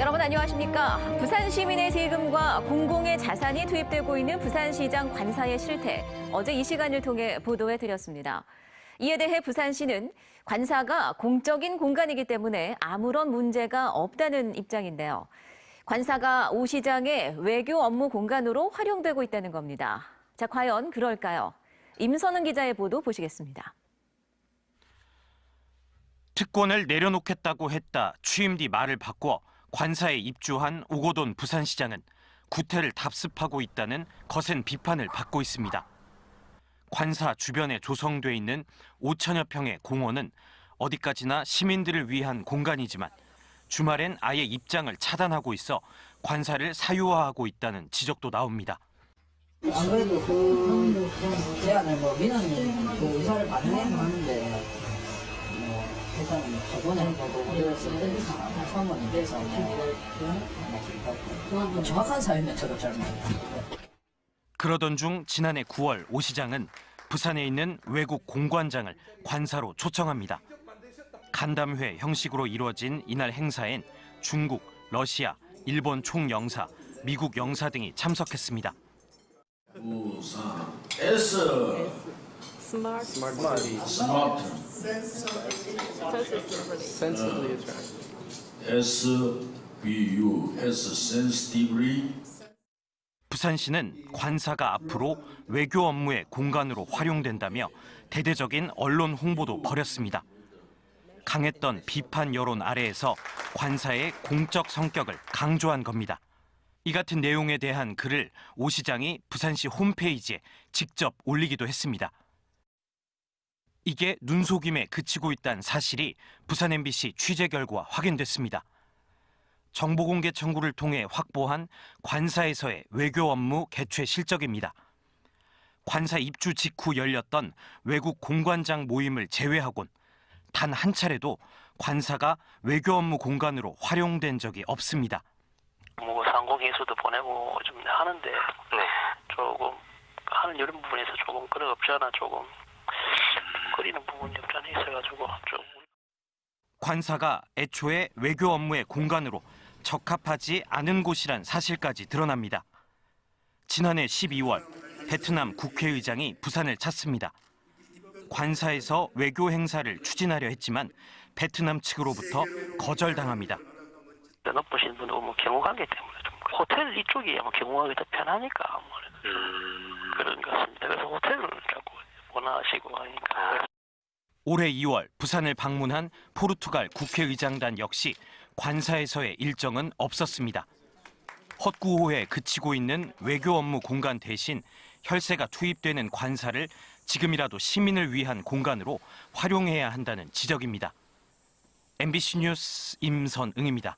여러분 안녕하십니까? 부산 시민의 세금과 공공의 자산이 투입되고 있는 부산시장 관사의 실태, 어제 이 시간을 통해 보도해드렸습니다. 이에 대해 부산시는 관사가 공적인 공간이기 때문에 아무런 문제가 없다는 입장인데요. 관사가 오 시장의 외교 업무 공간으로 활용되고 있다는 겁니다. 자, 과연 그럴까요? 임선은 기자의 보도 보시겠습니다. 특권을 내려놓겠다고 했다 취임 뒤 말을 바꿔 관사에 입주한 오거돈 부산시장은 구태를 답습하고 있다는 거센 비판을 받고 있습니다. 관사 주변에 조성돼 있는 5천여 평의 공원은 어디까지나 시민들을 위한 공간이지만 주말엔 아예 입장을 차단하고 있어 관사를 사유화하고 있다는 지적도 나옵니다. 안 그래도 그 제안을 민원이 의사를 반영해서 하는데 일단 저번에 우리가 쓰는 상황이 돼서 정확한 사유는 저도 잘 모르겠어요. 그러던 중 지난해 9월 오 시장은 부산에 있는 외국 공관장을 관사로 초청합니다. 간담회 형식으로 이루어진 이날 행사엔 중국, 러시아, 일본 총영사, 미국 영사 등이 참석했습니다. 부산 S 스마트 SBU sensitively. 부산시는 관사가 앞으로 외교 업무의 공간으로 활용된다며 대대적인 언론 홍보도 벌였습니다. 강했던 비판 여론 아래에서 관사의 공적 성격을 강조한 겁니다. 이 같은 내용에 대한 글을 오 시장이 부산시 홈페이지에 직접 올리기도 했습니다. 이게 눈속임에 그치고 있다는 사실이 부산 MBC 취재 결과 확인됐습니다. 정보공개 청구를 통해 확보한 관사에서의 외교 업무 개최 실적입니다. 관사 입주 직후 열렸던 외국 공관장 모임을 제외하곤 단 한 차례도 관사가 외교 업무 공간으로 활용된 적이 없습니다. 뭐 상공인수도 보내고 좀 하는데 조금 하는 이런 부분에서 조금 그래 없지 않아 조금 거리는 부분이 없지 않아 있어가지고 좀. 관사가 애초에 외교 업무의 공간으로 적합하지 않은 곳이란 사실까지 드러납니다. 지난해 12월 베트남 국회의장이 부산을 찾습니다. 관사에서 외교 행사를 추진하려 했지만 베트남 측으로부터 거절당합니다. 높으신 분은 뭐 경호관계 때문에 좀 호텔 이쪽이 아마 경호하기 더 편하니까 그런 것 같습니다. 그래서 호텔을 자꾸 원하시고 하니까. 올해 2월 부산을 방문한 포르투갈 국회의장단 역시 관사에서의 일정은 없었습니다. 헛구호에 그치고 있는 외교 업무 공간 대신 혈세가 투입되는 관사를 지금이라도 시민을 위한 공간으로 활용해야 한다는 지적입니다. MBC 뉴스 임선응입니다.